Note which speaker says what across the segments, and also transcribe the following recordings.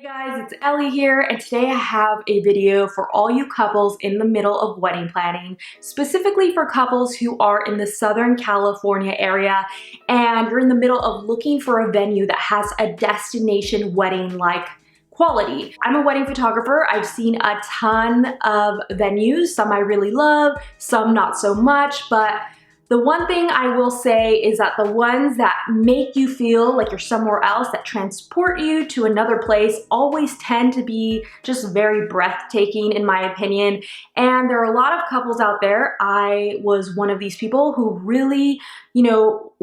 Speaker 1: Hey guys, it's Ellie here, and today I have a video for all you couples in the middle of wedding planning, specifically for couples who are in the Southern California area and you're in the middle of looking for a venue that has a destination wedding-like quality. I'm a wedding photographer. I've seen a ton of venues. Some I really love, some not so much, but the one thing I will say is that the ones that make you feel like you're somewhere else, that transport you to another place, always tend to be just very breathtaking in my opinion. And there are a lot of couples out there, I was one of these people, who really,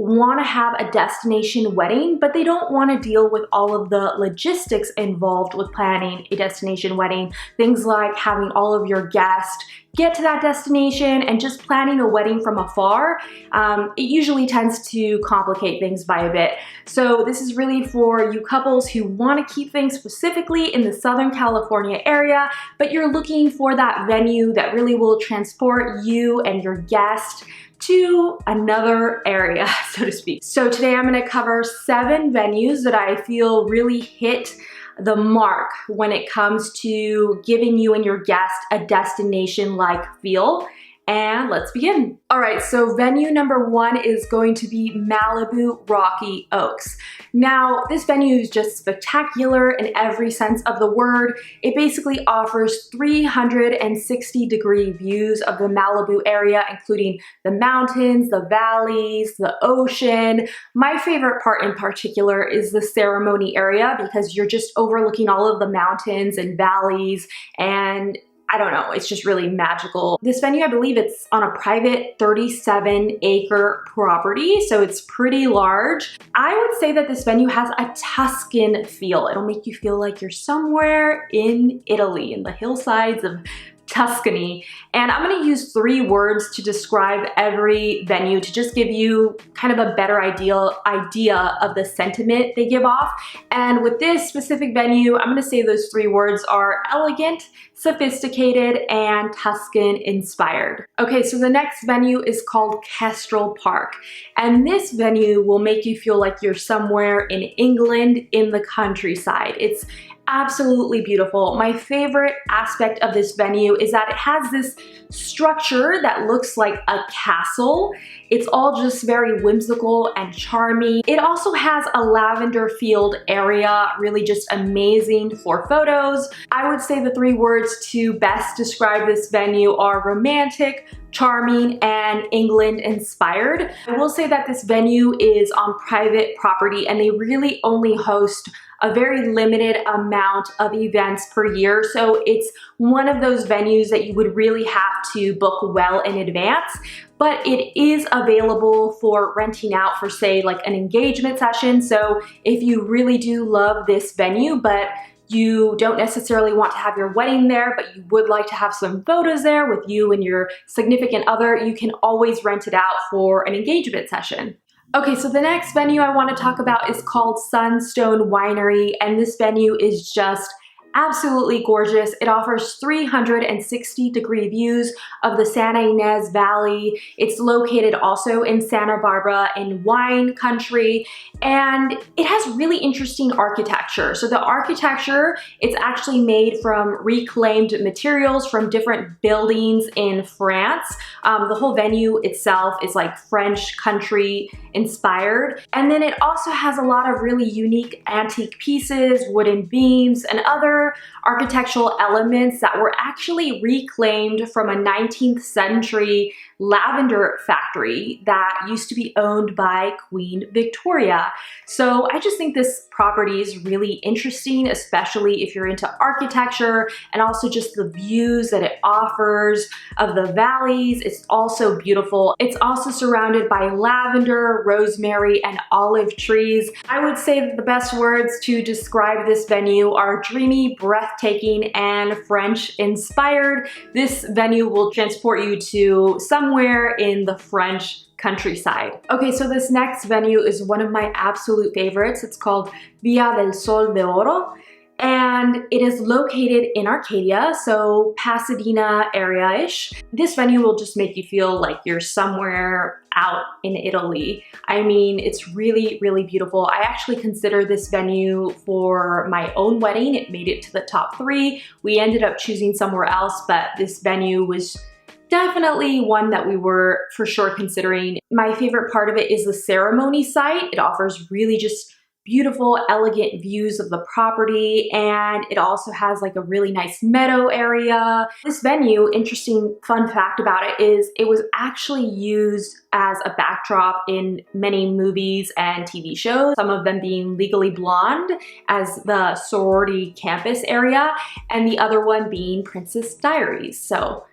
Speaker 1: want to have a destination wedding, but they don't want to deal with all of the logistics involved with planning a destination wedding. Things like having all of your guests get to that destination and just planning a wedding from afar. It usually tends to complicate things by a bit. So this is really for you couples who want to keep things specifically in the Southern California area, but you're looking for that venue that really will transport you and your guest to another area, so to speak. So today I'm going to cover 7 venues that I feel really hit the mark when it comes to giving you and your guest a destination-like feel. And let's begin. All right, so venue number 1 is going to be Malibu Rocky Oaks. Now, this venue is just spectacular in every sense of the word. It basically offers 360-degree views of the Malibu area, including the mountains, the valleys, the ocean. My favorite part in particular is the ceremony area because you're just overlooking all of the mountains and valleys, and I don't know, it's just really magical. This venue, I believe it's on a private 37-acre property, so it's pretty large. I would say that this venue has a Tuscan feel. It'll make you feel like you're somewhere in Italy, in the hillsides of Tuscany. And I'm going to use 3 words to describe every venue to just give you kind of a better idea of the sentiment they give off. And with this specific venue, I'm going to say those 3 words are elegant, sophisticated, and Tuscan inspired. Okay, so the next venue is called Kestrel Park. And this venue will make you feel like you're somewhere in England in the countryside. It's absolutely beautiful. My favorite aspect of this venue is that it has this structure that looks like a castle. It's all just very whimsical and charming. It also has a lavender field area, really just amazing for photos. I would say the 3 words to best describe this venue are romantic, charming, and England inspired. I will say that this venue is on private property and they really only host a very limited amount of events per year. So it's one of those venues that you would really have to book well in advance, but it is available for renting out for, say, like an engagement session. So if you really do love this venue, but you don't necessarily want to have your wedding there, but you would like to have some photos there with you and your significant other, you can always rent it out for an engagement session. Okay, so the next venue I want to talk about is called Sunstone Winery, and this venue is just absolutely gorgeous. It offers 360-degree views of the Santa Ynez Valley. It's located also in Santa Barbara in wine country, and it has really interesting architecture. So the architecture, it's actually made from reclaimed materials from different buildings in France. The whole venue itself is like French country inspired. And then it also has a lot of really unique antique pieces, wooden beams, and other architectural elements that were actually reclaimed from a 19th century lavender factory that used to be owned by Queen Victoria. So I just think this property is really interesting, especially if you're into architecture, and also just the views that it offers of the valleys. It's also beautiful. It's also surrounded by lavender, rosemary, and olive trees. I would say that the best words to describe this venue are dreamy, breathtaking, and French inspired. This venue will transport you to somewhere in the French countryside. Okay, so this next venue is one of my absolute favorites. It's called Via del Sol de Oro. And and it is located in Arcadia, so Pasadena area-ish. This venue will just make you feel like you're somewhere out in Italy. I mean, it's really, really beautiful. I actually consider this venue for my own wedding. It made it to the top 3. We ended up choosing somewhere else, but this venue was definitely one that we were for sure considering. My favorite part of it is the ceremony site. It offers really just beautiful, elegant views of the property, and it also has like a really nice meadow area. This venue, interesting fun fact about it is it was actually used as a backdrop in many movies and TV shows, some of them being Legally Blonde as the sorority campus area, and the other one being Princess Diaries. So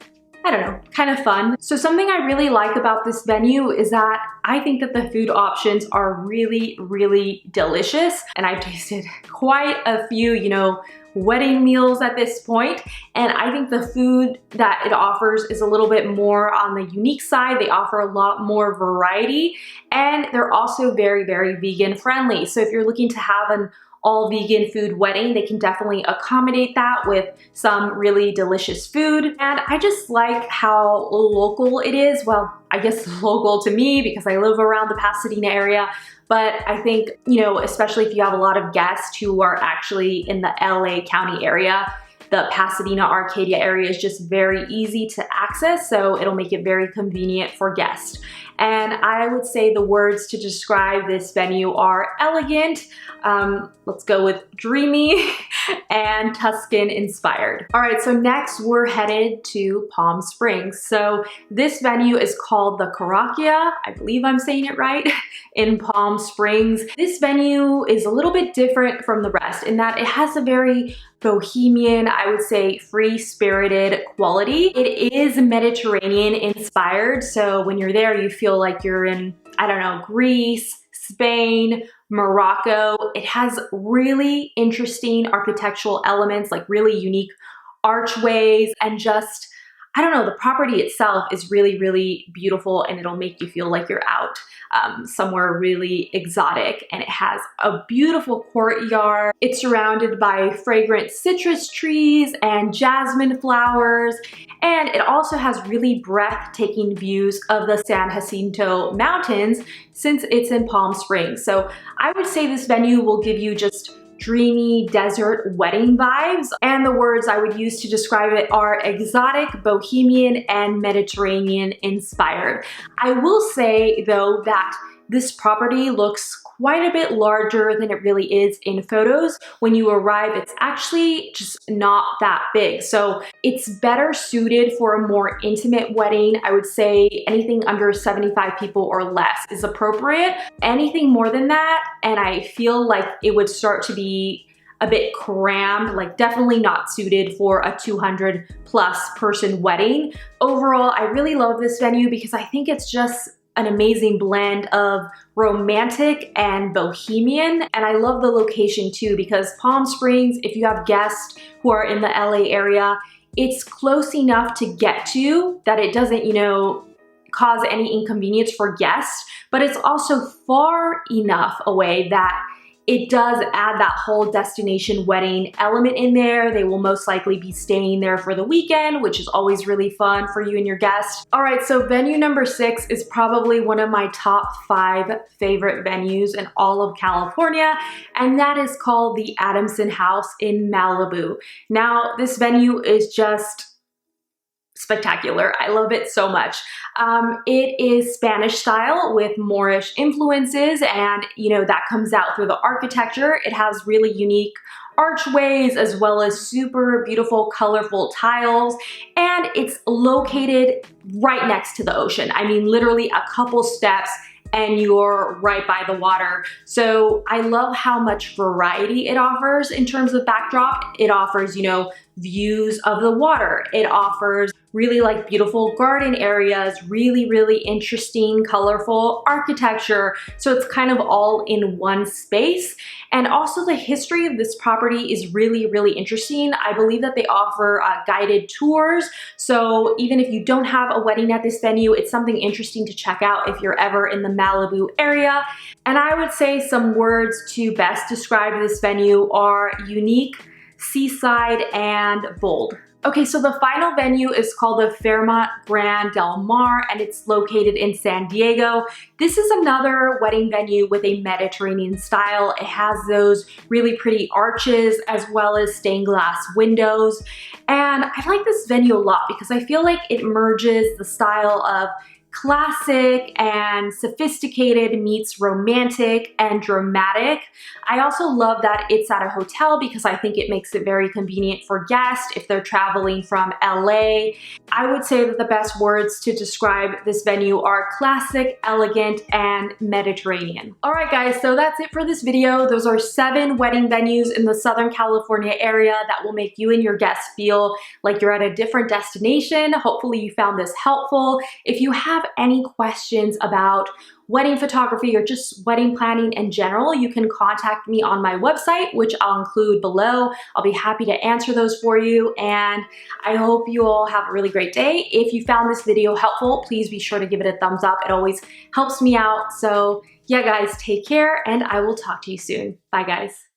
Speaker 1: I don't know, kind of fun. So something I really like about this venue is that I think that the food options are really, really delicious. And I've tasted quite a few, you know, wedding meals at this point. And I think the food that it offers is a little bit more on the unique side. They offer a lot more variety, and they're also very, very vegan friendly. So if you're looking to have an all vegan food wedding, they can definitely accommodate that with some really delicious food. And I just like how local it is. Well, I guess local to me because I live around the Pasadena area, but I think, you know, especially if you have a lot of guests who are actually in the LA County area, the Pasadena Arcadia area is just very easy to access, so it'll make it very convenient for guests. And I would say the words to describe this venue are elegant, let's go with dreamy, and Tuscan inspired. All right, so next we're headed to Palm Springs. So this venue is called the Karakia, I believe I'm saying it right, in Palm Springs. This venue is a little bit different from the rest in that it has a very bohemian, I would say free-spirited quality. It is Mediterranean inspired, so when you're there you feel like you're in, I don't know, Greece, Spain, Morocco. It has really interesting architectural elements, like really unique archways, and just, I don't know, the property itself is really, really beautiful, and it'll make you feel like you're out somewhere really exotic. And it has a beautiful courtyard. It's surrounded by fragrant citrus trees and jasmine flowers. And it also has really breathtaking views of the San Jacinto Mountains since it's in Palm Springs. So I would say this venue will give you just dreamy desert wedding vibes, and the words I would use to describe it are exotic, bohemian, and Mediterranean inspired. I will say though that this property looks quite a bit larger than it really is in photos. When you arrive, it's actually just not that big. So it's better suited for a more intimate wedding. I would say anything under 75 people or less is appropriate. Anything more than that, and I feel like it would start to be a bit crammed, like definitely not suited for a 200+ person wedding. Overall, I really love this venue because I think it's just an amazing blend of romantic and bohemian. And I love the location too, because Palm Springs, if you have guests who are in the LA area, it's close enough to get to that it doesn't, you know, cause any inconvenience for guests, but it's also far enough away that it does add that whole destination wedding element in there. They will most likely be staying there for the weekend, which is always really fun for you and your guests. All right, so venue number 6 is probably one of my top 5 favorite venues in all of California, and that is called the Adamson House in Malibu. Now, this venue is just spectacular. I love it so much. It is Spanish style with Moorish influences, and you know that comes out through the architecture. It has really unique archways as well as super beautiful colorful tiles, and it's located right next to the ocean. I mean, literally a couple steps and you're right by the water. So I love how much variety it offers in terms of backdrop. It offers, you know, views of the water. It offers really like beautiful garden areas, really, really interesting, colorful architecture. So it's kind of all in one space. And also the history of this property is really, really interesting. I believe that they offer guided tours. So even if you don't have a wedding at this venue, it's something interesting to check out if you're ever in the Malibu area. And I would say some words to best describe this venue are unique, seaside, and bold. Okay, so the final venue is called the Fairmont Brand Del Mar, and it's located in San Diego. This is another wedding venue with a Mediterranean style. It has those really pretty arches as well as stained glass windows. And I like this venue a lot because I feel like it merges the style of classic and sophisticated meets romantic and dramatic. I also love that it's at a hotel because I think it makes it very convenient for guests if they're traveling from LA. I would say that the best words to describe this venue are classic, elegant, and Mediterranean. All right, guys, so that's it for this video. Those are 7 wedding venues in the Southern California area that will make you and your guests feel like you're at a different destination. Hopefully you found this helpful. If you have any questions about wedding photography or just wedding planning in general, you can contact me on my website, which I'll include below. I'll be happy to answer those for you, and I hope you all have a really great day. If you found this video helpful, please be sure to give it a thumbs up. It always helps me out. So yeah, guys, take care, and I will talk to you soon. Bye, guys.